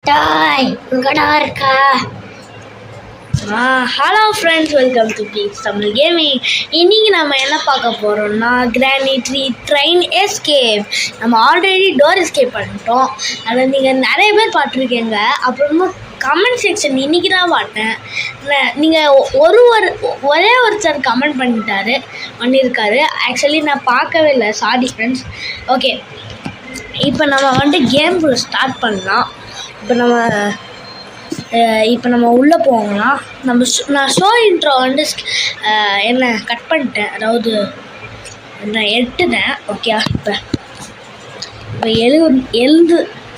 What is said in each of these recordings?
டாய் இங்கடா இருக்கா? Hello friends, welcome to please Tamil gaming. இன்றைக்கி நம்ம என்ன பார்க்க போகிறோம்னா கிரானி ட்ரீ ட்ரெயின் எஸ்கேப். நம்ம ஆல்ரெடி டோர் எஸ்கேப் பண்ணிட்டோம். அதை நீங்கள் நிறைய பேர் பார்த்துருக்கீங்க. அப்புறமா கமெண்ட் செக்ஷன் இன்றைக்கி தான் பார்த்தேன். நீங்கள் ஒரே ஒருத்தர் கமெண்ட் பண்ணியிருக்காரு. ஆக்சுவலி நான் பார்க்கவே இல்லை, சாரி ஃப்ரெண்ட்ஸ். ஓகே, இப்போ நம்ம கேம் ஸ்டார்ட் பண்ணலாம். இப்போ நம்ம உள்ளே போகலாம். நான் ஷோ இன்ட்ரோ என்ன கட் பண்ணிட்டேன், அதாவது நான் எடுத்துட்டேன். ஓகே, இப்போ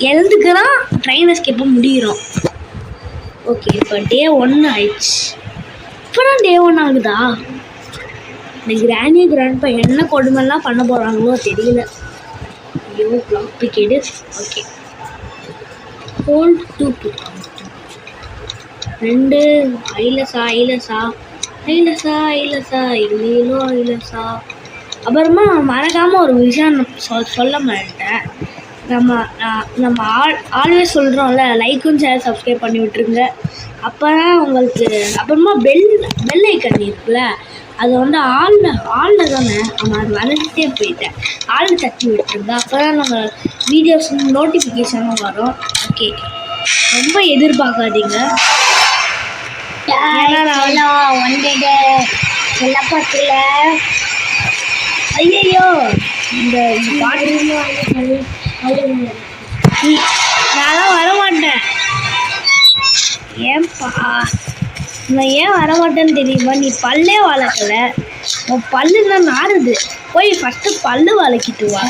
எழுதுக்குதான் ட்ரெயின் எஸ்கேப்பை முடிகிறோம். ஓகே, இப்போ டே 1 ஆயிடுச்சு. இப்போ தான் டே 1 ஆகுதா? இந்த கிராண்ட்பா என்ன கொடுமைலாம் பண்ண போகிறாங்களோ தெரியல. ஐயோ, பிளாக் பிக்கெடு. ஓகே, ஹோல்ட் 2 2 ஐலசா இல்லையிலோ. அப்புறமா மறக்காமல் ஒரு விஷயம் சொல்ல மாட்டேன். நம்ம ஆல்வேஸ் சொல்கிறோம்ல, லைக்கும் ஷேர் சப்ஸ்கிரைப் பண்ணி விட்டுருங்க. அப்போ தான் உங்களுக்கு. அப்புறமா பெல் ஐக்கன் இருக்குல்ல, அது ஆளில் தானே நம்ம அது வளர்த்துட்டே போயிட்டேன். ஆள் தட்டி விட்டுருங்க. அப்போ தான் நம்ம வீடியோஸ் நோட்டிஃபிகேஷனும் வரும். ஓகே, ரொம்ப எதிர்பார்க்காதீங்க. ஐயோ, இந்த நான்லாம் வரமாட்டேன். ஏன்பா நான் ஏன் வரமாட்டேன்னு தெரியுமா? நீ பல்லே வளர்க்கல. உன் பல்லு தான் நாடுது. போய் ஃபஸ்ட்டு பல்லு வளர்க்கிட்டு வா.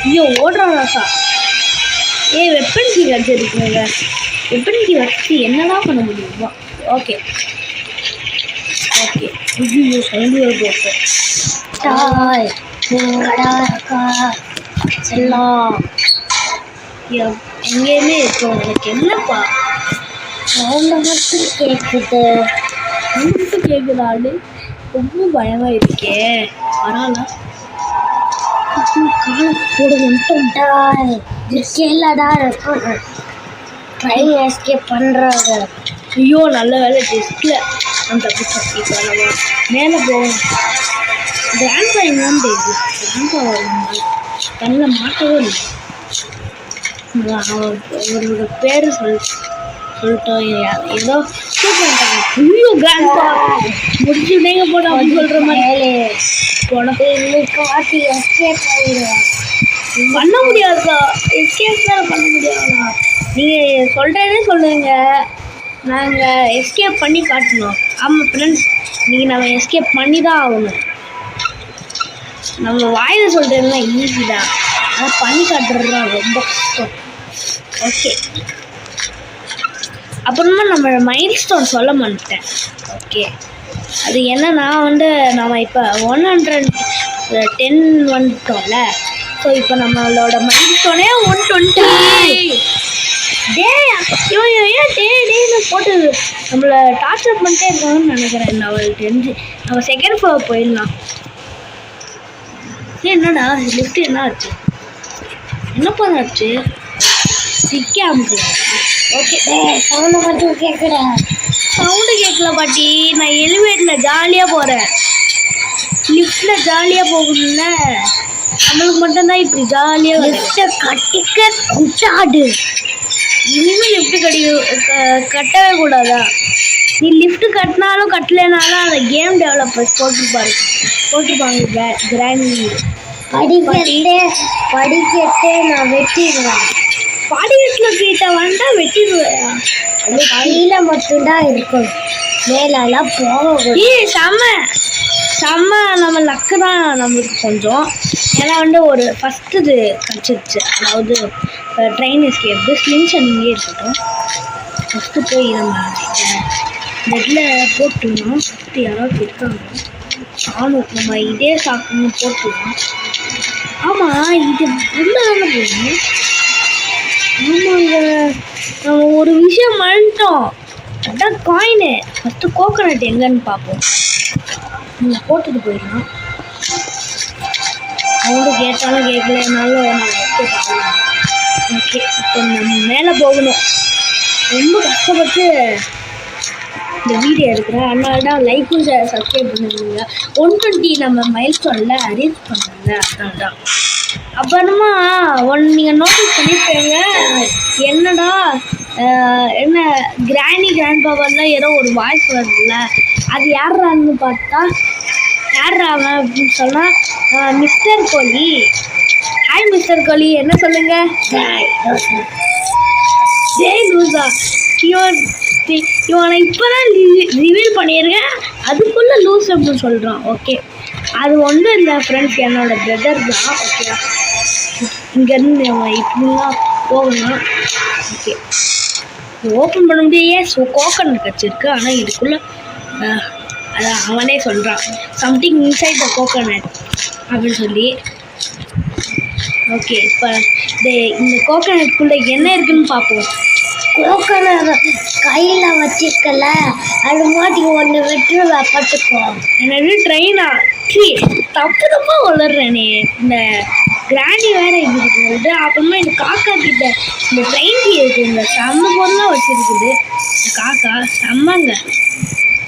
ஐயோ, ஓடுறாசா. வெப்பன் கீ வச்சுருக்குங்க. வெப்பன் கீ வச்சு என்னதான் பண்ண முடியுமா? ஓகே, ஐயோ சவுண்டு வருது. டாய் இங்கடா இருக்கா? எல்லாம் எங்கேயுமே இருக்கும். எனக்கு என்னப்பா சவுண்டு மட்டும் கேட்குது. மட்டும் கேட்குதாடு? ரொம்ப பயமாக இருக்கே. பரவாயில்ல, காலம் போட வந்துட்டோம். டாய் இருக்கேல்லடா இருக்கும். ட்ரெயின் எஸ்கேப் பண்ணுறாங்க. ஐயோ, நல்ல வேலை டெஸ்ட்டில் நான் தப்பிச்சோம். இப்போ நம்ம மேலே போகணும். கிராண்ட்பா என்னன்னு தெரியுது. கிராண்ட்பா கண்ணில் மாட்டவே இல்லை. அவரோட பேர் சொல்லிட்டோம். ஏதோ பண்ணிட்டாங்க. ஐயோ, கிராண்ட்பா முடிச்சு விடங்க போட அப்படின்னு சொல்கிற மாதிரி இன்னைக்கு வாட்டி எஸ்கேப் பண்ணிடுவேன். பண்ண முடியாதுக்கா. எஸ்கேப் தான் பண்ண முடியாதா? நீங்கள் சொல்கிறதே சொல்லுங்க, நாங்கள் எஸ்கேப் பண்ணி காட்டணும். ஆமாம் ஃப்ரெண்ட்ஸ், நீங்கள் நம்ம எஸ்கேப் பண்ணி தான் ஆகணும். நம்ம வாயில் சொல்கிறதுனா ஈஸி தான், ஆனால் பண்ணி காட்டுறது தான் ரொம்ப கஷ்டம். ஓகே, அப்புறமா நம்ம மைல் ஸ்டோன் சொல்ல மாட்டேன். ஓகே, அது என்னன்னா நம்ம இப்போ 110 வந்துட்டோம்ல. ஸோ இப்போ நம்மளோட மைல் ஸ்டோனே 120. இவன் ஏன் டேன்னு போட்டு நம்மளை டார்ச்சர் பண்ணிட்டே இருக்காங்கன்னு நினைக்கிறேன். அவளுக்கு தெரிஞ்சு நம்ம செகண்ட் ஃப்ளோர் போயிடலாம். என்னடா லிஃப்ட் என்ன ஆச்சு? என்னப்பா ஆச்சு? சிக்காம. ஓகே, சவுண்டு மட்டும் கேட்குற. சவுண்டு கேட்கல பாட்டி. நான் எலிவேட்டரில் ஜாலியாக போகிறேன். லிஃப்டில் ஜாலியாக போகணும்ல, நம்மளுக்கு மட்டும்தான் இப்படி ஜாலியாக. லிஃப்ட்டை கட்டிக்க கூட்டாடு. இனிமேல் லிஃப்ட்டு கட்டவே கூடாதா? நீ லிஃப்ட்டு கட்டினாலும் கட்டலைனாலும் அந்த கேம் டெவலப்பர்ஸ் போட்டிருப்பாங்க. கிராண்டி படிக்கட்டே நான் வெட்டிடுவேன். படிக்கட்டில் கிட்ட வந்தால் வெட்டிடுவேன். அது கீழே மட்டும்தான் இருக்கும், மேலெல்லாம் போக. செம்ம நம்ம லக்கு தான் நம்மளுக்கு கொஞ்சம். ஏன்னா ஒரு ஃபஸ்ட்டு இது கிடச்சிருச்சு, அதாவது ட்ரெயின் எஸ்கேப். ஸ்லிங்ஷன் இங்கே இருக்கட்டும். ஃபஸ்ட்டு போய் நம்ம பெட்டில் போட்டுருந்தோம். ஃபஸ்ட்டு யாராவது இருக்காங்க ஆனும். நம்ம இதே சாப்பிட்ணும் போட்டுருவோம். ஆமாம், இது உள்ளே தானே போகணும். ஆமாங்க, நம்ம ஒரு விஷயம் மறந்துட்டோம். அதான் காயினு. ஃபஸ்ட்டு கோகோனட் எங்கன்னு பார்ப்போம். நீங்கள் போட்டுட்டு போயிடலாம். சவுண்டு கேட்டாலும் கேட்கலனாலும் நான் ஓகே பண்ணலாம். ஓகே, இப்போ நம்ம மேலே போகணும். ரொம்ப கஷ்டப்பட்டு இந்த வீடியோ எடுக்கிறேன். அதனால தான் லைக்கும் சப்ஸ்கிரைப் பண்ணுவீங்க. 120 நம்ம மைல்ஸ்டோனில் அரேஞ்ச் பண்ணுறாங்க. அதனால தான். அப்புறமா நீங்கள் நோட்டீஸ் பண்ணியிருப்பீங்க, என்னடா என்ன கிராண்ட் பவரில் ஏதோ ஒரு வாய்ஸ் வருதுல்ல, அது யாரான்னு பார்த்தா யாராங்க அப்படின்னு சொன்னால் மிஸ்டர் கோலி. ஹாய் மிஸ்டர் கோலி, என்ன சொல்லுங்க? ஜெய் லூசா. இவனை இப்போ தான் ரிவீல் பண்ணியிருக்கேன், அதுக்குள்ளே லூஸ் அப்படின்னு சொல்கிறான். ஓகே, அது ஒன்றும் இல்லை ஃப்ரெண்ட்ஸ், என்னோட பிரதர் தான். ஓகே, இங்கேருந்து அவன் இப்படிலாம் போகணும். ஓகே, ஓப்பன் பண்ண முடியாது. கோகனட் கட்சிருக்கு, ஆனால் இதுக்குள்ளே அதான் அவனே சொல்கிறான் சம்திங் இன்சைட் த கோகனட் அப்படின்னு சொல்லி. ஓகே, இப்போ இந்த கோகனட்குள்ளே என்ன இருக்குன்னு பார்ப்போம். கோகனட் கையில் வச்சிருக்கல, அது மாட்டி ஒன்று விட்டுருவா பட்டுக்கோ. என்னது ட்ரெயினா? தப்பாக வளர்றேனே. இந்த கிராண்டி வேற இருக்குது. அப்புறமா இந்த காக்கா கிட்ட இந்த ட்ரெயின் கீ இருக்குது, இந்த செம்ம பொருளாக வச்சுருக்குது. இந்த காக்கா செம்மங்க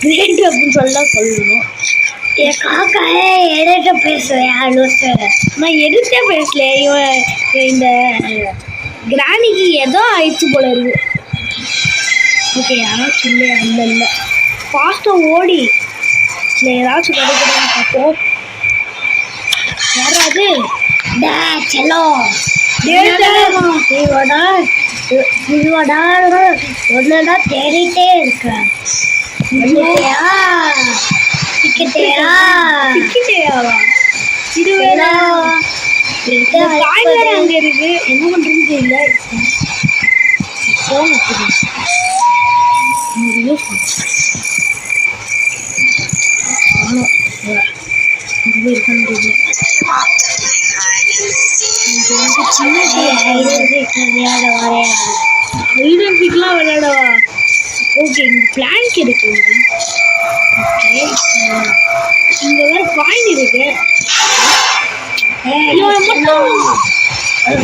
கிரேட் அப்படின்னு சொல்லணும். என் காக்காயே எடுத்து பேசுவேன். நான் எடுத்தே பேசல. இவன் இந்த கிராண்டிக்கு ஏதோ ஆயிடுச்சு போல இருக்கு. ஓகே, யாராச்சும் இல்லை இல்லை ஃபாஸ்ட்டாக ஓடி இல்லை ஏதாச்சும் கிடைக்கிறான்னு பார்ப்போம். யாராவது செல்லோ ஒன்னுடா தேடிட்டே இருக்க. இது வேற காய் வேற அங்கே இருக்கு. என்ன பண்றதுன்னு தெரியல. ஐடென்டிக்லாம் விளையாடவா? ஓகே, இங்கே பிளாங்க் இருக்குங்க. ஓகே, இங்கே வேறு காயின் இருக்கு.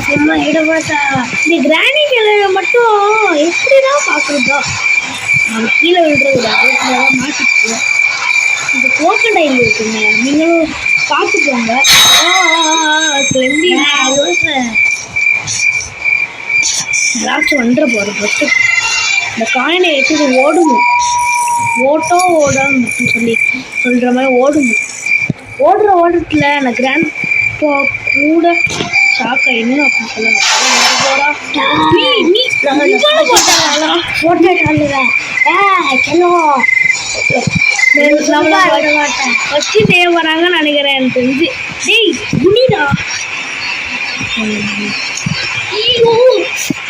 சும்மா இடமாட்டா. இந்த கிராணி கிழமை மட்டும் எப்படிதான் பார்க்குறதோ அது கீழே விழுறது மாட்டிட்டு. இந்த கோக்கடைல் இருக்குங்க, நீங்களும் பார்த்துக்கோங்க. ஏதாச்சும் வந்துட போகிற ஃபஸ்ட்டு இந்த காயினை எடுத்து ஓடணும். ஓடம் அப்படின்னு சொல்கிற மாதிரி ஓடணும். ஓடுற ஓட்டத்தில் நான் கிராண்ட் கூட ஷாக் ஆயிடணும் அப்படின்னு சொல்லுவாங்க. வச்சு செய்ய போறாங்கன்னு நினைக்கிறேன். எனக்கு தெரிஞ்சு டேய் குனிடா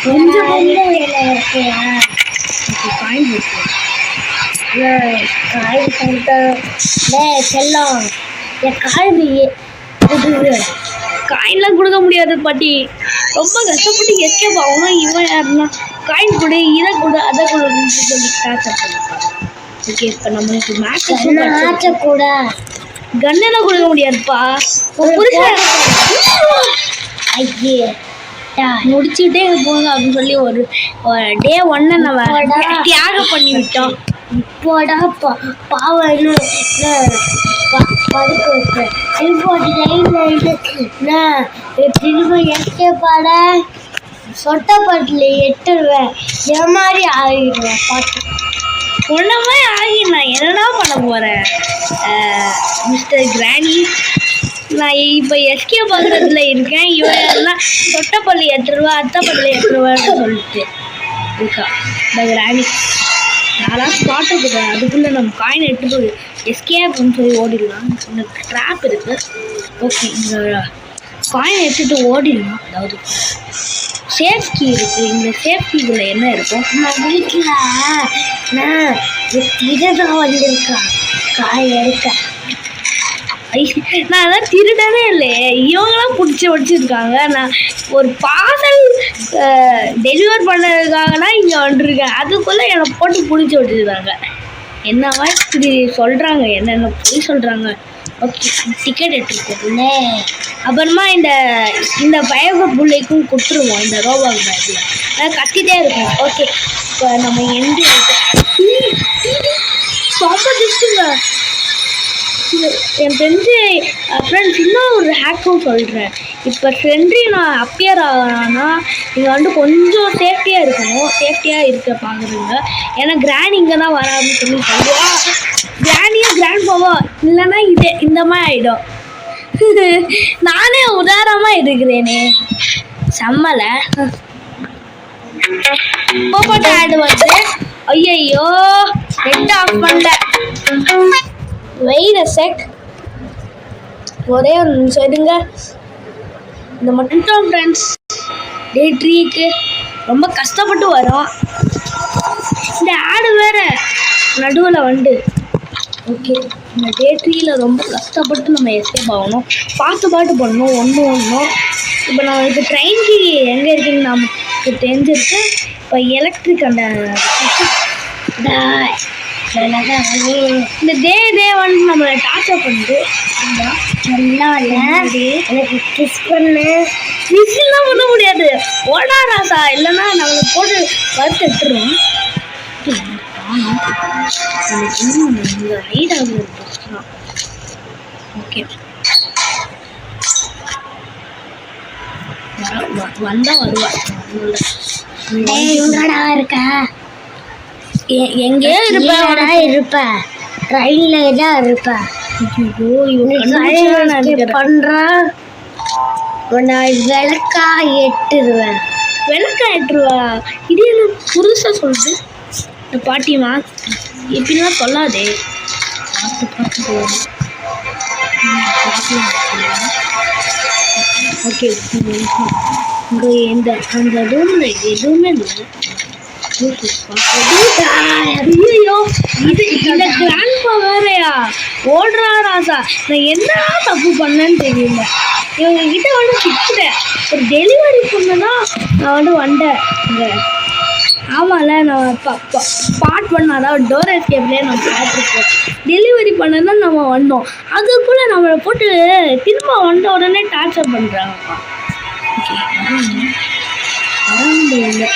கொஞ்சம் இருக்கு. காயின் இருக்கு. காய் செல்லம் என் காயின்லாம் கொடுக்க முடியாது பாட்டி. ரொம்ப கஷ்டப்பட்டு எஸ்கேப் ஆகணும். இவன் யாருன்னா காயின் கொடு, இதை கொடு, அதை கொடுன்னு சொல்லி டார்ச்சர் பண்ணிருப்பாங்க. ஓகே, இப்போ நம்மளுக்கு மேட்ச் கூட கன்னெல்லாம் கொடுக்க முடியாதுப்பா. ஐயே முடிச்சுட்டே போங்க அப்படின்னு சொல்லி ஒரு டே 1 நம்ம தியாகம் பண்ணி விட்டோம். இப்போடா பாவம் படுக்க வச்சேன். திரும்ப எஸ்கேப்பாட சொட்டப்பட்டில் எட்டுருவேன். என் மாதிரி ஆகிடுவேன். பார்த்து ஒன்ன மாதிரி ஆகி நான் என்னடா பண்ண போகிறேன் மிஸ்டர் கிராணி. நான் இப்போ எஸ்கேப் ஆகுறதுல இருக்கேன். இவன் எல்லாம் சொட்டப்பள்ளி 8 ரூபா, அத்தைப்பள்ளி 8 ரூபான்னு சொல்லிட்டு இருக்கா இந்த கிராணி. யாராவது ஸ்பாட்டுக்கு அதுக்குள்ளே நம்ம காயின் எடுத்துட்டு எஸ்கேப்னு சொல்லி ஓடிடலாம். இந்த ட்ராப் இருக்குது. ஓகே, இந்த காயின் எடுத்துகிட்டு ஓடிடலாம். அதாவது சேஃப் கீ இருக்குது. இந்த சேஃப் கீக்குள்ள என்ன இருக்கும்? நம்ம வீட்டில் நான் திருடன் வந்திருக்கான் காய் எடுக்க. நான் அதான் திருடனே இல்லையே, இவங்களாம் பிடிச்சி வச்சுருக்காங்க. நான் ஒரு பார்சல் டெலிவர் பண்ணதுக்காகனா இங்கே வந்துருக்கேன். அதுக்குள்ளே என்னை போட்டு பிடிச்சி வச்சுருக்காங்க. என்னவா இப்படி சொல்கிறாங்க, என்னென்ன போய் சொல்கிறாங்க. ஓகே டிக்கெட் எடுத்துருக்கோம்ல. அப்புறமா இந்த இந்த பயக புள்ளைக்கும் கொடுத்துருவோம் இந்த ரோபாக் பேக்கில். அதான் கத்திட்டே இருக்கும். ஓகே இப்போ நம்ம எந்த ரொம்ப ஜஸ்ட்டுங்க. என் தெரிஞ்சு ஃப்ரெண்ட்ஸ் இன்னும் ஒரு ஹேக்கும் சொல்கிறேன். இப்போ சென்ட்ரி நான் அப்பியர் ஆகிறான்னா நீங்கள் வந்து கொஞ்சம் சேஃப்டியாக இருக்கணும். சேஃப்டியாக இருக்க பார்க்குறீங்க. ஏன்னா கிராண்ட் இங்கே தான் வராதுன்னு சொல்லி சொல்லுவா. கிராண்டியாக கிராண்ட் போவா இல்லைன்னா இதே இந்த மாதிரி ஆகிடும். நானே உதாரணமாக இருக்கிறேனே செம்மலை. போட்ட ஆடு வந்து ஐயோ நெட் ஆஃப் பண்ணல. Wait a check. ஒரே ஒரு நிமிஷம் இருங்க. இந்த மட்டும் ஃப்ரெண்ட்ஸ் டே ட்ரீக்கு ரொம்ப கஷ்டப்பட்டு வரோம். இந்த ஆடு வேற நடுவில் வந்து ஓகே இந்த டே ட்ரீயில் ரொம்ப கஷ்டப்பட்டு நம்ம எஸ்கேப் ஆகணும். பார்த்து பண்ணணும் ஒன்றும். இப்போ நான் இப்போ ட்ரெயின்க்கு எங்கே இருக்குன்னு நமக்கு தெரிஞ்சிருக்கு. இப்போ எலக்ட்ரிக் அந்த இந்த டே வந்து நம்மளை டார்ச்சர் பண்ணுது. எனக்கு கிஸ் பண்ணு. மிஸ்லாம் பண்ண முடியாது. ஓடாராசா இல்லைன்னா நம்மளை போட்டு வறுத்துட்டுரும். ஓகே வந்தா வருவா. எங்கடா இருக்க? எங்கேயோ இருப்பேன் ட்ரெயின்ல தான் இருப்பேன். பண்றான் விளக்கா எட்டுருவேன். விளக்கா எட்டுருவா? இது என்ன புதுசா சொல்லுது இந்த பாட்டிமா? எப்படிலாம் சொல்லாதே. ஓகே இங்கே எந்த அந்த ரூம்ல எதுவுமே இல்லை. ஐயோ இது இந்த கிராண்ட்பா வேறையா ஓடுறா ராசா. நான் என்ன தப்பு பண்ணேன்னு தெரியல. இவங்க கிட்ட வந்து திட்டுறேன். ஒரு டெலிவரி பொண்ணுன்னா நான் வந்து வந்தேன் இங்கே. ஆமாம்ல நான் ஸ்பாட் பண்ண அதாவது டோர் எஸ்கேப்லேயே நம்ம பார்த்துருக்கோம். டெலிவரி பண்ணனா நம்ம வந்தோம். அதுக்குள்ளே நம்மளை போட்டு திரும்ப வந்த உடனே டார்ச்சர் பண்ணுறாங்கப்பா. ஓகே இல்லை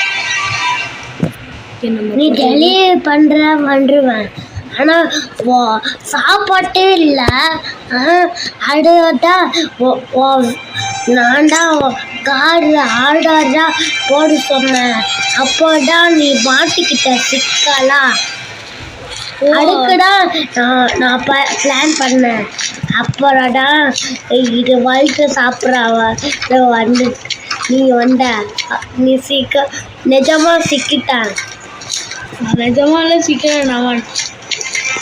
நீ டெலிவரி பண்ற வந்துருவேன். ஆனா சாப்பாட்டே இல்லை. அடுத்தா நான் தான் கார்டு ஆர்டர் தான் போட சொன்னேன். அப்போதான் நீ மாட்டிக்கிட்ட சிக்கலா. அதுக்குதான் நான் பிளான் பண்ணேன். அப்புறம்தான் இது வயிற்று சாப்பிட்ற வந்து நீ வந்த. நீ நிஜமா சிக்கிட்டான். நிஜமால சீக்கிரம் நான்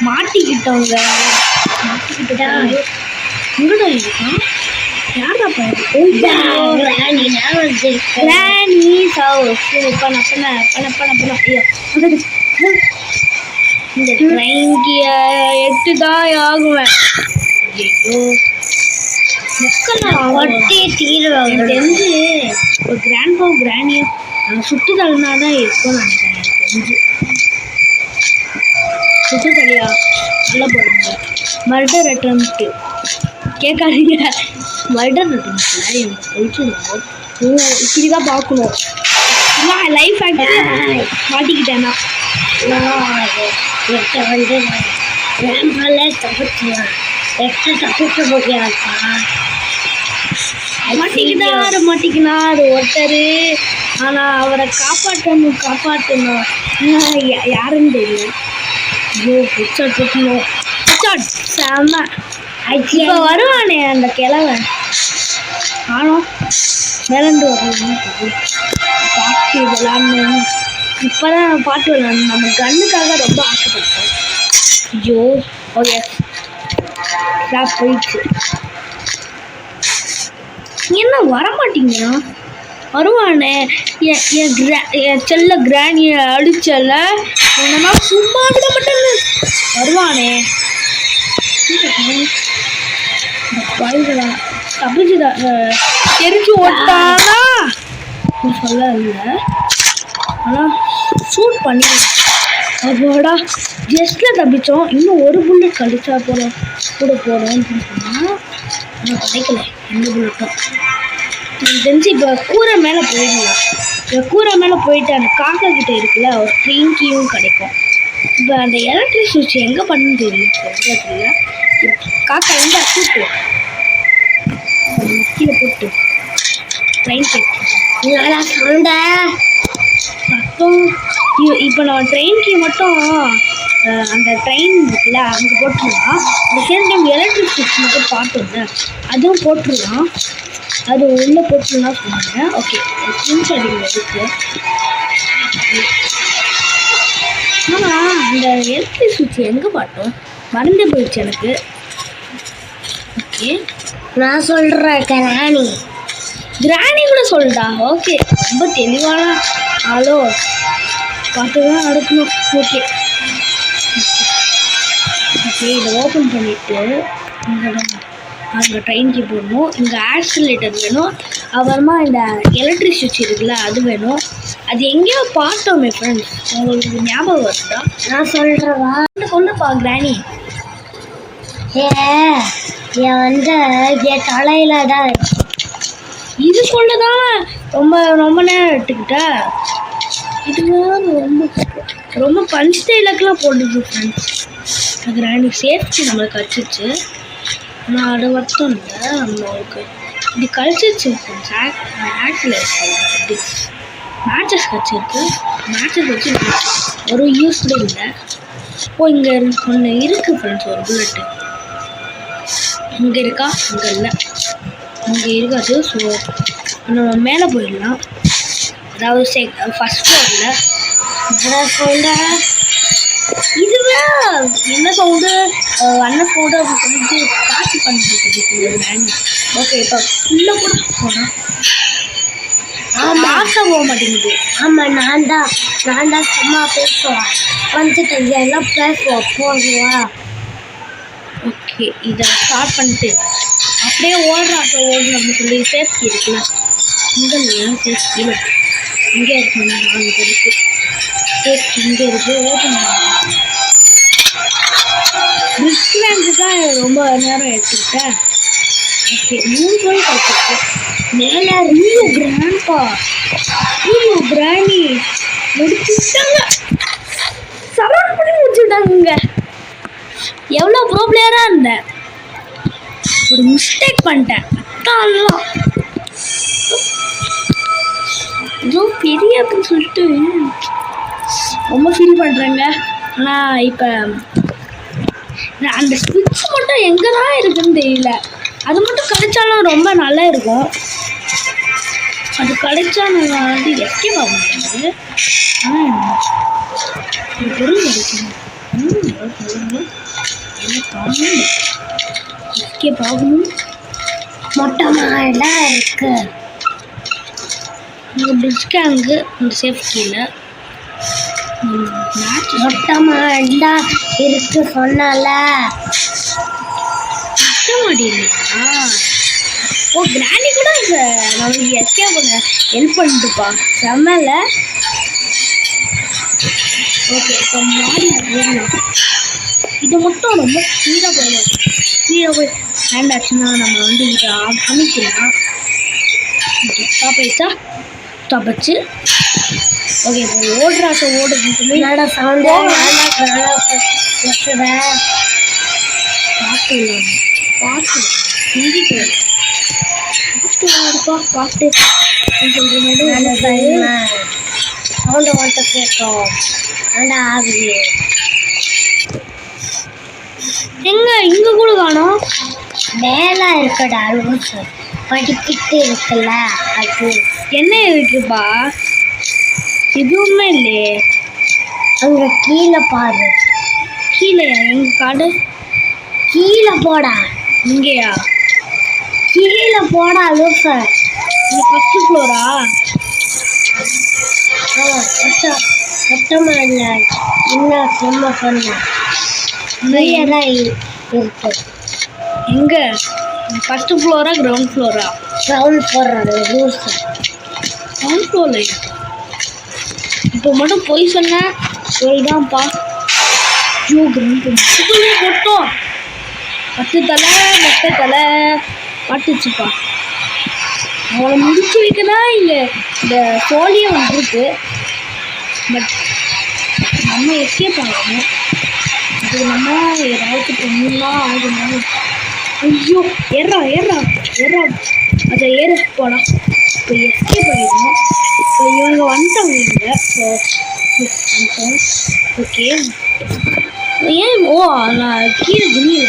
மாட்டிக்கிட்டோங்க. எங்கடா இருக்கான்? யாரா இந்த ட்ரெயின்க்கு 8 தான் ஆகுவேன். ஐயோ ஒட்டி தீருவாங்க. தெரிஞ்சு ஒரு கிராண்ட்பா கிராண்டியும் சுற்றுதல்னா தான் இருக்கும்னு நினைக்கிறேன். எனக்கு தெரிஞ்சு சுற்றுதலியா நல்லா போடுங்க. மர்டர் அட்டம்ப்ட் கேட்காதீங்க. மர்டர் அட்டம்ப்ட்ல எனக்கு தெரிஞ்சிருக்கும். ஓ இப்படி தான் பார்க்கணும். நான் லைஃப் ஆக்டிவ் மாட்டிக்கிட்டேன்னா வந்து தப்பிச்சுவேன். தப்பிக்க முடியாதுப்பா. மாட்டிக்கினார் ஒருத்தர். ஆனால் அவரை காப்பாற்றணும் யாருன்னு தெரியும். ஐயோ ஹெட்ஷாட் போட்டணும். செம்ம. இப்போ வருவானே அந்த கிழவன். ஆனோம் மேலண்டு வரணும். பாட்டு விளாடணும். இப்போ தான் பாட்டு விளாடணும். நம்ம கண்ணுக்காக ரொம்ப ஆசைப்பட்டோம். ஐயோ ஓகே போயிடுச்சு. என்ன வரமாட்டீங்கன்னா வருவானே என் செல்ல கிராணியை அடிச்சல என்னன்னா சும்மா விட மாட்டேன்னு வருவானே. தப்பிச்சுதா தெரிஞ்சு ஓட்டானா சொல்ல இல்லை. ஆனால் ஷூட் பண்ணி அதோட ஜஸ்ட்ல தப்பிச்சோம். இன்னும் ஒரு புல்லட் கழிச்சா போகிறோம் கூட போகிறோம் அப்படின்னு சொன்னால் ஆனால் கிடைக்கல எந்த புல்லட்டும். எனக்கு தெரிஞ்சு இப்போ கூரை மேலே போயிடலாம். இப்போ கூரை மேலே போயிட்டு அந்த காக்கா கிட்ட இருக்குல்ல ஒரு ட்ரெயின் கீயும் கிடைக்கும். இப்போ அந்த எலக்ட்ரிக் சுவிட்ச் எங்கே பண்ணுன்னு தெரியல. காக்கா எங்கே கூட்டு கீழே போட்டு ட்ரெயின் கேட்டு சத்தம். இப்போ நான் ட்ரெயின் கீ மட்டும் அந்த ட்ரெயின் இருக்குல்ல அங்கே போட்டுருலாம். அந்த சேம் டைம் எலக்ட்ரிக் சுவிட்ச் மட்டும் பார்த்தோம்ல அதுவும் போட்டுருலாம். அது உள்ளே போட்டுருலாம் சொன்னாங்க. ஓகே ஸ்க்ரீன்ஷாட் இங்கே இருக்குது. ஆனால் அந்த எலக்ட்ரிக் சுவிட்ச் எங்கே பார்த்தோம் மறந்தே போயிடுச்சு எனக்கு. ஓகே நான் சொல்கிறேன் கிராணி கூட சொல்லிட்டா. ஓகே ரொம்ப தெளிவான ஆளோ பார்த்து தான் நடக்கணும். ஓகே ஓகே இதை ஓப்பன் பண்ணிவிட்டு அங்கே ட்ரெயின்க்கு போடணும். இங்கே ஆக்சிலேட்டர் வேணும். அப்புறமா இந்த எலக்ட்ரிக் சுவிட்ச் இருக்குல்ல அது வேணும். அது எங்கேயோ பார்த்தோமே ஃப்ரெண்ட்ஸ், உங்களுக்கு ஞாபகம் வருதா? நான் சொல்கிறவா கொண்டுப்பா கிராணி. என் வந்து என் தலையில தான் இது சொல்ல தான் ரொம்ப நேரம் எடுத்துக்கிட்ட. இதுதான் ரொம்ப பஞ்ச் டைலாக்லாம் போடுது ஃப்ரெண்ட்ஸ். கிராணி சேஃப்டி நம்மளுக்கு கழிச்சிச்சு. ஆனால் அது மட்டும் இல்லை நம்மளுக்கு இது கழிச்சிச்சு ஃப்ரெண்ட்ஸ். ஆக்சிலேட்டர் மேட்சஸ் கழிச்சிருக்கு. மேட்சஸ் வச்சு ஒரு யூஸ் கூட இல்லை. ஓ இங்கே ஒன்று இருக்குது ஃப்ரெண்ட்ஸ் ஒரு புல்லட்டு. இங்கே இருக்கா? இங்கே இல்லை, இங்கே இருக்காது. ஸோ நம்ம மேலே போயிடலாம். அதாவது ஃபஸ்ட் ஃப்ளோரில் சவுண்டா இதுவே என்ன சவுண்டு அண்ணன் சவுண்டு அப்படின்னு சொல்லிட்டு காட்சி பண்ணிட்டு. ஓகே இப்போ உள்ளே கூட போனால் பார்க்க போக மாட்டேங்குது. ஆமாம் நான் தான் சும்மா பேசுவேன். வந்துட்டு எல்லாம் பேசுவோம் போடுவா. ஓகே இதை ஸ்டார்ட் பண்ணிட்டு அப்படியே ஓடுறோம் அப்படின்னு சொல்லி சேஃப்டி இருக்குல்ல இங்கே சேஃப்டி இங்கே இருக்கு. அங்கே இருக்கு சேஃப்டி இங்கே இருக்கு. ஓப்பன் பிரிட்ஜ் தான் ரொம்ப நேரம் எடுத்துக்கிட்டேன். ஓகே 3 ரூபாய் கிடைச்சிருக்கு. மேலே ரீயோ கிராண்ட்பா ரீயோ கிராணி முடிச்சுட்டாங்க. சரௌண்ட் பண்ணி முடிச்சுட்டாங்க. எவ்வளோ ப்ரோ பிளேயராக இருந்தேன், ஒரு மிஸ்டேக் பண்ணிட்டேன். அதான் ஏதோ பெரிய அப்படின்னு சொல்லிட்டு ரொம்ப ஃபீல் பண்ணுறேங்க. ஆனால் இப்போ அந்த ஸ்விட்ச் மட்டும் எங்கே தான் இருக்குதுன்னு தெரியல. அது மட்டும் கிடைச்சாலும் ரொம்ப நல்லா இருக்கும். அது கிடைச்சா நான் வந்து எஸ்கேப் ஆக முடியாது. ஆனால் ஒரு பொருள் கிடைக்கணும். எஸ்கேப் ஆகணும். மொட்டை மாடெல்லாம் இருக்கு. இங்கே பிரிட்ஜ்க்கு அங்கே இந்த சேஃப்டியில் மொட்டை மாடெல்லாம் இருக்கு சொன்னால. மொட்டை மாடி இல்லையா? ஓ கிராணி கூட நம்மளுக்கு எஸ்கேப் பண்ண ஹெல்ப் பண்ணிட்டுப்பா. செம்மல. ஓகே இப்போ மாடி போயிடலாம். இது மட்டும் ரொம்ப ஸ்பீடாக போயிடும். ஸ்பீடாக போய் ஹேண்ட் ஆச்சுன்னா நம்ம வந்து இதை அமைக்கலாம். ஓகே ஸ்டாப் ஆயிடுச்சா? ஸ்டாப் ஆச்சு. ஓகே இப்போ ஓடுறாக்க ஓடுதுன்னு சொல்லி என்னோட சவுண்டு பாட்டு ஹிந்திக்கு பாட்டு பாட்டு சவுண்டு மட்டும் கேட்கும். நல்லா ஆகுது. எங்க இங்கே கூட காணோம். மேலே இருக்கடா லூசு படிக்கிட்டு இருக்குல்ல அது. என்ன இருக்குப்பா? எதுவுமே இல்லையே. அங்கே கீழே பாரு. கீழே எங்க காடு? கீழே போடா. இங்கேயா? கீழே போடா லூசு. இது ஃபஸ்ட்டு ஃப்ளோரா? மொத்தமாக இல்லை, இன்னும் சும்மா சொன்னேன். நிறைய தான் இருக்கு. எங்கே? ஃபஸ்ட்டு ஃப்ளோரா கிரவுண்ட் ஃப்ளோரா? கிரவுண்ட் ஃப்ளோரோட லூசு. கிரவுண்ட் ஃப்ளோரில் இருக்கு. இப்போ மட்டும் போய் சொன்னேன் சொல்லுதான்ப்பா. ஐயோ கிரண்ட் போட்டோம். 10 தலை மொட்டை தலை மாட்டுச்சுப்பா. அவளை முடிச்சு வைக்கதான் இங்கே இந்த சோழியை வந்துருக்கு. பட் நம்ம எஸ்கேப் ஆகணும். அது நம்ம ஏதாவது பண்ணலாம் ஆகணும். ஐயோ ஏறா அதை ஏற போனா. இப்போ எஸ்கேப் ஆகிடணும். இப்போ இவங்க வந்துட்டாங்க இங்கே. ஸோ வந்துட்டோம். ஓகே ஏன் நான் கீழே குனியில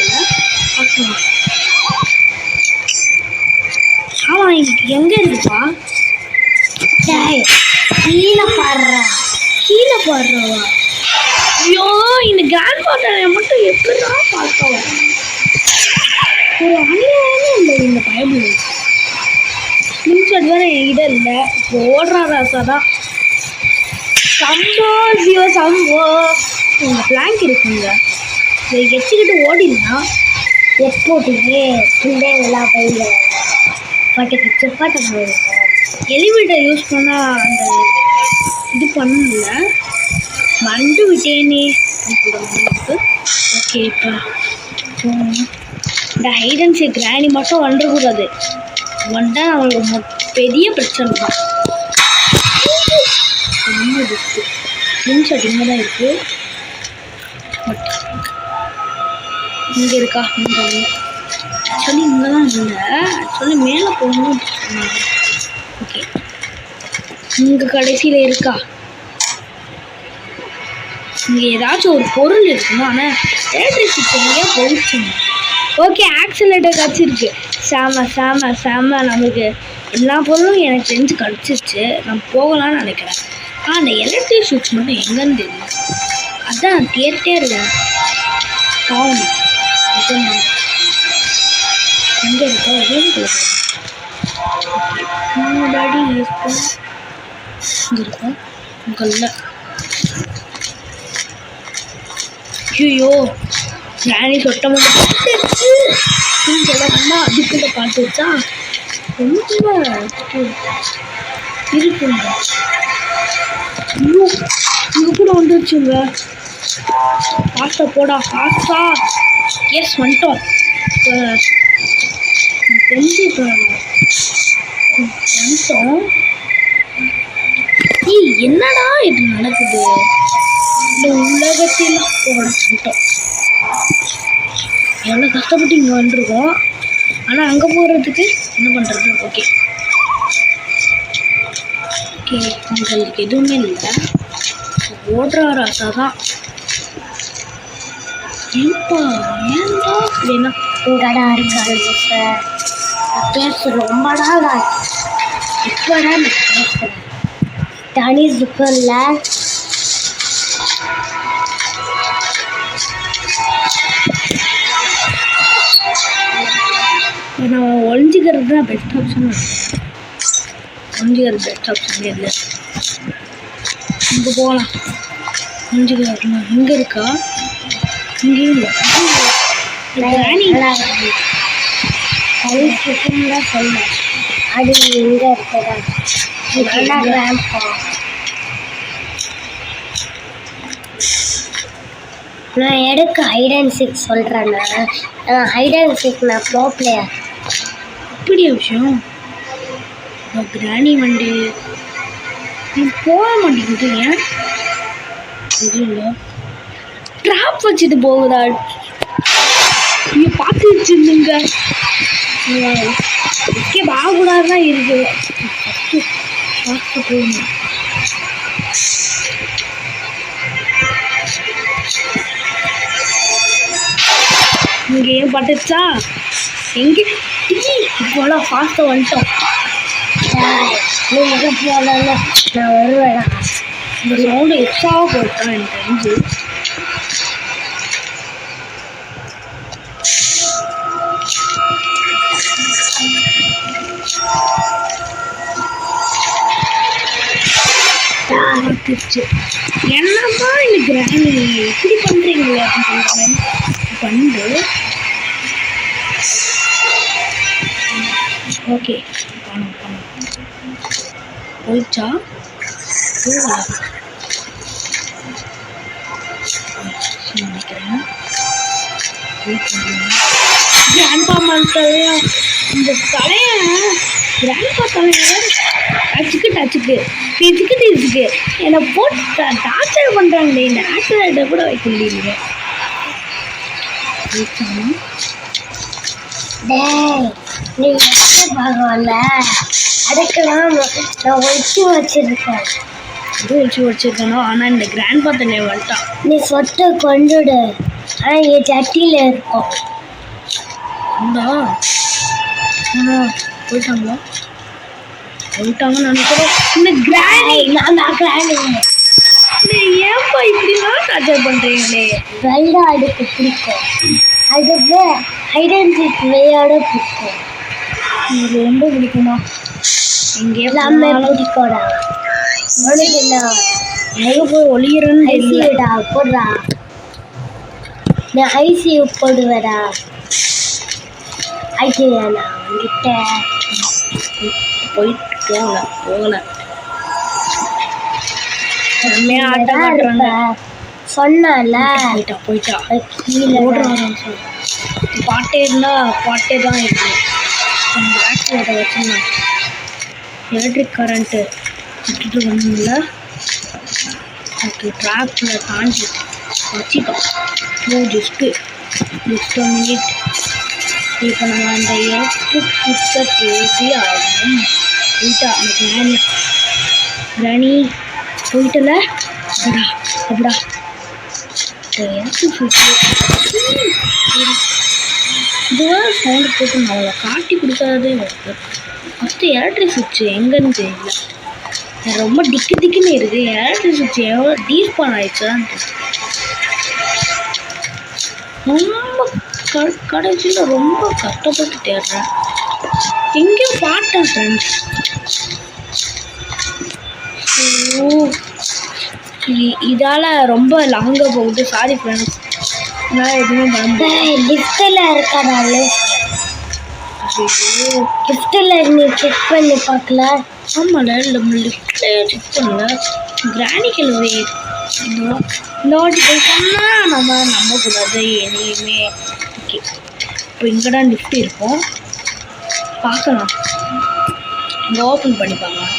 பார்க்கலாம். ஆமாம் இன்னைக்கு எங்கே இருக்குப்பா? கீழே பாடுறவா? ஐயோ இந்த கிராண்ட் ஃபாதரை மட்டும் எப்படிதான் பார்க்க வர ஒரு அநியாயமே இல்லை இந்த பைபிள். ஸ்கிரீன்ஷாட் வேற என்கிட்ட இல்லை. இப்போ ஓடுறா ராசா தான். சம்போ ஜியோ சம்போ உங்கள் பிளாங்க் இருக்குங்க. இதை எச்சுக்கிட்டு ஓடினா எப்போட்டியே பிள்ளைங்களா பையில பாட்டுக்கு சுப்பாட்டம் எலிவேட்டர் யூஸ் பண்ணால் அந்த இது பண்ணல. மறந்து விட்டேனே. ஓகே இப்போ இந்த ஹைட் அண்ட் சீக் கிராணி மட்டும் வந்துடக்கூடாது. வந்தால் நம்மளுக்கு பெரிய பிரச்சனை தான். ரொம்ப இருக்குது. ஸ்கிரீன்ஷாட் இங்கே தான் இருக்குது. இங்கே இருக்கா? இங்கே இல்லை. ஆக்சுவலி இங்கே தான் இல்லை. ஆக்சுவலி மேலே போகணும். ஓகே இங்கே கடைசியில் இருக்கா? இங்கே ஏதாச்சும் ஒரு பொருள் இருக்கணும். ஆனால் எலக்ட்ரிசிட்டி எங்கேயா போயிடுச்சுங்க. ஓகே ஆக்சிலேட்டர் கிடச்சிருக்கு. செம நம்மளுக்கு எல்லா பொருளும் எனக்கு தெரிஞ்சு கிடச்சிருச்சு. நான் போகலான்னு நினைக்கிறேன். அந்த எலக்ட்ரிக் சுவிட்ச் மட்டும் எங்கேன்னு தெரியும். அதான் நான் கேட்டே இருக்கேன். பாவம் எங்கே இருக்கா? முன்னாடி இருக்கும். இங்கே இருக்கும். உங்களில் ஐயோ ராணி சொட்ட மட்டும் சொல்ல வேணா. அதுக்குள்ள பார்த்து வச்சா ரொம்ப இருக்குங்க. ஐயோ இங்கே கூட வந்துருச்சுங்க. ஃபாஸ்ட்டாக போடா ஃபாஸ்ட்டா. எஸ் வந்துட்டோம். இப்போ தெரிஞ்சு இப்போ வந்துட்டோம். என்னடா இது நடக்குது இந்த உலகத்தில்? வந்துட்டோம். எவ்வளோ கஷ்டப்பட்டு இங்கே வந்துருக்கோம். ஆனால் அங்கே போகிறதுக்கு என்ன பண்ணுறது? ஓகே உங்களுக்கு எதுவுமே இல்லை. ஓடுற ராசா தான். ஏன்பா ஏன்டா இல்லைன்னா உங்கடா இருக்காது சார். பேச ரொம்ப நாள் ஆச்சு. இப்போடா நான் பேசுகிறேன். தனி சுக்கம்ல நான் ஒழிஞ்சிக்கிறது தான் பெஸ்ட் ஆப்ஷன். ஒழிஞ்சிக்கிறது பெஸ்ட் ஆப்ஷன் இல்லை. இங்கே போகலாம். ஒழிஞ்சிக்கிறதுலாம் இங்கே இருக்கா? இங்கேயும் இல்லை. தனி சுக்கம் தான் சொல்ல. அது இங்கே இருக்குதா? நான் எடுக்க ஹைட் அண்ட் சீக் சொல்கிறேன்னா ஹைட் அண்ட் சீக் நான் ப்ரோ பிளேயர். அப்படியே விஷயம். கிராணி வண்டி நீ போக மாட்டேங்குது. ஏன் இல்லை ட்ராப் வச்சுட்டு போகுதா? நீங்கள் பார்த்து வச்சுருந்துங்க. ஓகே ஆகக்கூடாதுதான் இருக்குது. பார்த்து போகணும். இங்கே ஏன் பட்டுச்சா? எங்கே இப்போலாம் ஃபாஸ்ட்டாக வந்துட்டோம். நீங்கள் போகலாம் நான் வருவேடா. இந்த சவுண்டு எக்ஸ்ட்ராவாக போட்டான் எனக்கு தெரிஞ்சு. என்னப்பா இந்த கிராணி இப்படி பண்ணுறீங்களே அப்படின்னு சொல்கிறேன். பண்ணு ஓகே பணம் போயிடுச்சா? நினைக்கிறேன். கிராண்ட்பா தலையா இந்த தலையை கிராண்ட்பா தலையை டச்சுக்கு டீச்சுக்கு என்னை போட்டு டார்ச்சர் பண்ணுறாங்களே. இந்த ஆக்சிடெண்ட்டை கூட வைக்க முடியலையே. நீ பார்க்கல அதுக்கெல்லாம் நான் வச்சிருக்கணும். ஆனால் இந்த கிராண்ட்பா தலையை வந்துட்டான். நீ சொத்தை கொண்டுடு. ஆனால் என் சட்டியில் இருக்கும். போயிட்டாங்கன்னு நினைக்கிறேன். இந்த கிராணி ஏன்பா இப்படிலாம் டார்ச்சர் பண்ணுறீங்களே? விளையாடுக்கு பிடிக்கும். அதுக்கு ஐடென்டிட்டி விளையாட பிடிக்கும். எனக்கு ரொம்ப பிடிக்குமா? இங்கே எல்லாமே பிடிக்கோடா. உனக்கு எங்கே போய் ஒளிகிறேன்னு ஐசியூடா போடுறா. நான் ஐசியூ போடுவேடா. ஐசியூ நான் வந்துட்ட போயிட்டு போகல ஆட்டம் காட்டுறாங்க. சொன்னால போயிட்டா கீழே பாட்டே தான் இருக்கு. ஆக்சிடெண்ட்டை வச்சுருந்தேன். எலக்ட்ரிக் கரண்ட்டு விட்டுட்டு வந்தோம்ல. ஓகே ட்ராக்கில் தாண்டி வச்சுட்டோம். Just minute. இப்போ நம்ம அந்த எலக்ட்ரிக் சுவிட்சை தேடி ஆகணும். போயிட்டா அந்த கிராணி போயிட்டல. அப்படிடா எலக்ட்ரிக் சுவிட்சு இதுவாக சவுண்டு போட்டு நான் அவளை காட்டி கொடுக்காதே வருது. ஃபஸ்ட்டு எலக்ட்ரிக் சுவிட்சு எங்கேன்னு தெரியல. ரொம்ப திக்குன்னு இருக்குது. எலக்ட்ரிக் சுவிட்சு எவ்வளோ டீஸ்பான் ஆயிடுச்சுதான் ரொம்ப கடைசியில் ரொம்ப கஷ்டப்பட்டு தேடுறேன். எங்கேயும் பார்த்தேன் ஃப்ரெண்ட்ஸ். இதால் ரொம்ப லாங்காக போகுது. Sorry friends. நான் எதுவுமே பண்ண லிஃப்ட்டில் இருக்கனால லிஃப்ட்டில் நீ செக் பண்ணி பார்க்கல. ஆமாம்ல நம்ம லிஃப்ட்டில் செக் பண்ணல. கிராணி கிழவி இந்த வாட்டி போய் சொன்னால் நம்ம நம்பக்கூடாது எதையுமே. ஓகே இப்போ இங்கே தான் லிஃப்ட் இருக்கும். பார்க்கலாம். இங்கே ஓப்பன் பண்ணி பார்க்கலாம்.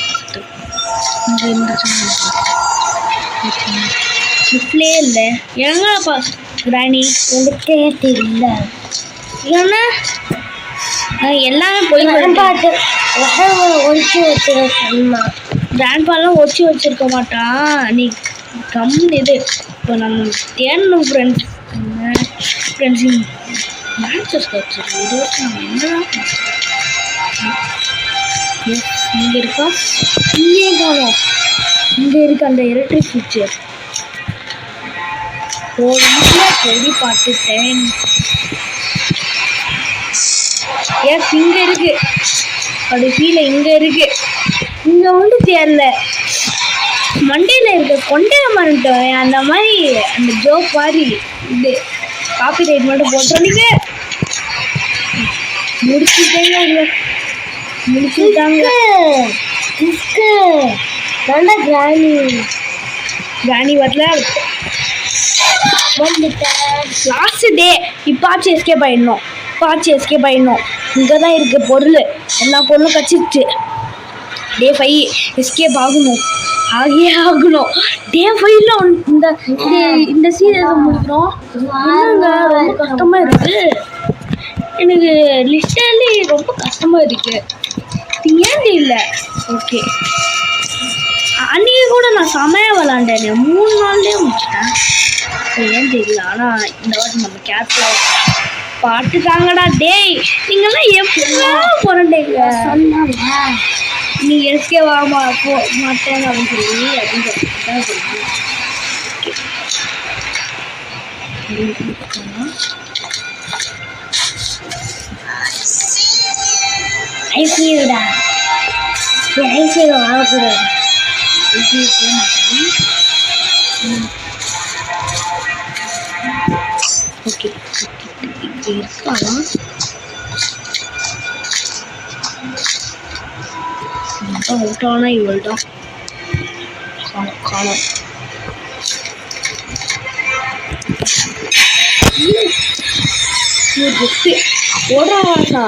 இங்கே இந்த லிஃப்ட்லேயே இல்லை. எங்கப்பா கிராணி உங்களுக்கே தெரியல. ஏன்னா எல்லாமே போய் பார்த்து ஒழிச்சு வச்சிருக்கா. கிராண்ட்பாலாம் ஒழிச்சு வச்சிருக்க மாட்டான். நீ கம்முன்னு இது. இப்போ நம்ம தேடணும் ஃப்ரெண்ட்ஸ். மேட்சஸ் வச்சிருக்கு. இது வச்சு நம்ம என்னதான் இங்கே இருக்கா? இங்கே போகணும். இங்கே இருக்கு அந்த எலக்ட்ரிக் சுவிட்சு. பொடி பார்த்துட்டேன். எஸ் இங்கே இருக்கு. கடைசியில் இங்கே இருக்கு. இங்கே வந்து தேரல. மண்டையில் இருக்க கொண்டைய மறந்துட்டோம். அந்த மாதிரி அந்த ஜோக் மாதிரி இது காப்பி ரைட் மட்டும் போட்டுறீங்க. முடிச்சுட்டாங்க. நல்லா கிராணி வரல. Last day. இப்பாச்சும் எஸ்கேப் ஆயிடணும். இங்கே தான் இருக்கு பொருள். எல்லா பொருளும் கச்சிருச்சு. டே 5 எஸ்கேப் ஆகணும். டே 5ல இந்த சீரியஸ் முடிக்கிறோம். ரொம்ப கஷ்டமாக இருக்குது. எனக்கு லிஸ்டர்லி ரொம்ப கஷ்டமாக இருக்குது. ஏன் இல்லை? ஓகே அன்றைக்கி கூட நான் செமையாக விளாண்டேன். 3 நாள்லேயே முடிச்சிட்டேன். ஏன் தெரியல. ஆனால் இந்த வாட்டி நம்ம கேர்ஃபுல்லாக பார்த்துக்காங்கடா. டேய் நீங்கள்லாம் எப்படிலாம் புரண்டீங்க? சொன்னாங்க நீ எஸ்கே வாமா போ மாட்டேன் அப்படின்னு சொல்லிட்டு ஐசியூடா. ஐசியூ ஆகக்கூடாது. ஐசியூ போக மாட்டேன். ஓகே இப்போ இருக்கானா? அவுட்டானா இவள் தான் காணும். ஓடுறா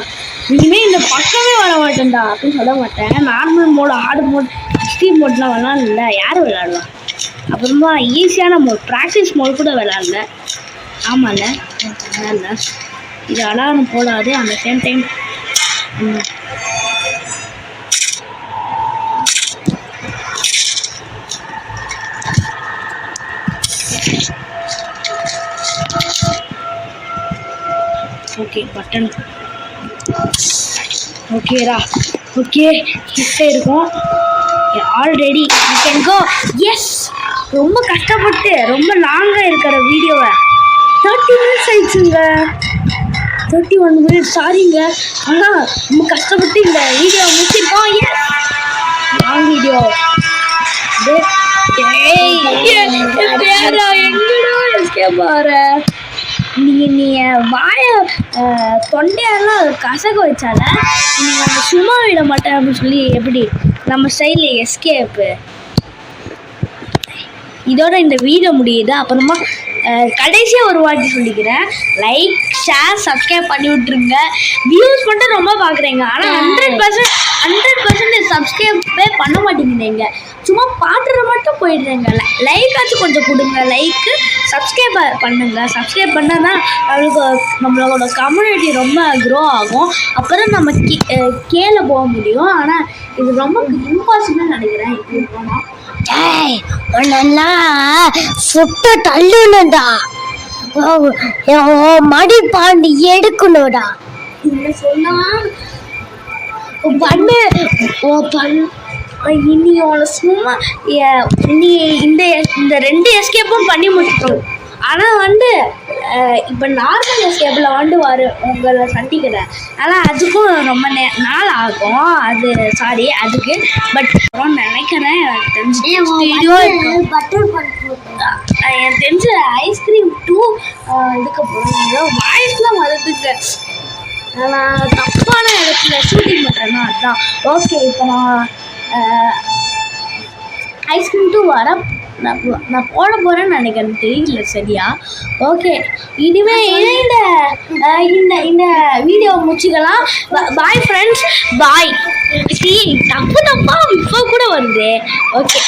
இனிமேல் இந்த பக்கமே வர மாட்டேன்டா அப்படின்னு சொல்ல மாட்டேன். நார்மல் மோடு, ஆடு மோட், எக்ஸ்ட்ரீம் மோட்லாம் விளாட்ல, யார் விளாடலாம்? அப்புறமா ஈஸியான மோட், ப்ராக்டிஸ் மோட் கூட விளாட்ல. ஆமாம்ல, விளாட்ல. இது அலாரம் போடாது. அந்த சேம் டைம் ஓகே பட்டன் ஓகேடா. ஓகே கிட்டே இருக்கும். Already you can go. Yes, ரொம்ப கஷ்டப்பட்டு ரொம்ப லாங்காக இருக்கிற வீடியோவை 30 minutes ஆயிடுச்சுங்க. 31 minutes, சாரிங்க. ஆனால் ரொம்ப கஷ்டப்பட்டு இந்த வீடியோ முடிச்சிருக்கோம். Yes, long video. எங்கடா எஸ்கேப் ஆகிற நீ வாய தொண்டையெல்லாம் கசக்க வச்சால நீங்கள் நம்ம சும்மா விட மாட்டேன் அப்படின்னு சொல்லி எப்படி நம்ம ஸ்டைலில் எஸ்கேப்பு. இதோட இந்த வீடியோ முடியுது. அப்புறமா கடைசியாக ஒரு வாட்டி சொல்லிக்கிறேன், லைக் ஷேர் சப்ஸ்கிரைப் பண்ணி விட்ருங்க. வியூஸ் மட்டும் ரொம்ப பார்க்குறீங்க, ஆனால் 100% சப்ஸ்கிரைபே பண்ண மாட்டேங்கிறீங்க. சும்மா பாட்டுற மட்டும் போயிடுறீங்க. லைக்காச்சும் கொஞ்சம் கொடுங்க. லைக்கு சப்ஸ்கிரைப் பண்ணுங்க. சப்ஸ்கிரைப் பண்ணால் தான் நம்மளோட கம்யூனிட்டி ரொம்ப க்ரோ ஆகும். அப்புறம் நம்ம கீழே போக முடியும். ஆனால் இது ரொம்ப இம்பாசிபிள் நினைக்கிறேன். இப்படி போனால் சுட்ட தள்ளுடா, மடி பாண்டி எடுக்கணும்டா. சொன்னா பண்ணு இனி உன சும்மா நீ இந்த 2 எஸ்கேப்பும் பண்ணி முடிச்சிட்டோம். ஆனால் இப்போ நார்மல் எஸ்கேப்பில் உங்களை சண்டிக்கிறேன். ஆனால் அதுக்கும் ரொம்ப நாள் ஆகும். அது சாரி அதுக்கு. பட் நினைக்கிறேன் எனக்கு தெரிஞ்சு எனக்கு தெரிஞ்ச ஐஸ்கிரீம் 2 இதுக்க போகிறோம். வாய்ஸ்லாம் வருதுங்க. நான் தப்பான இடத்துல ஷூட்டிங் பண்ணுறேன்னா அதுதான். ஓகே, இப்போ நான் ஐஸ்கிரீம் 2 நான் போட போகிறேன்னு நினைக்கிறேன், தெரியல சரியா. ஓகே, இனிமேல் இந்த வீடியோ முடிச்சுக்கலாம். பாய் ஃப்ரெண்ட்ஸ், பாய். தப்பா இப்போ கூட வருது. ஓகே.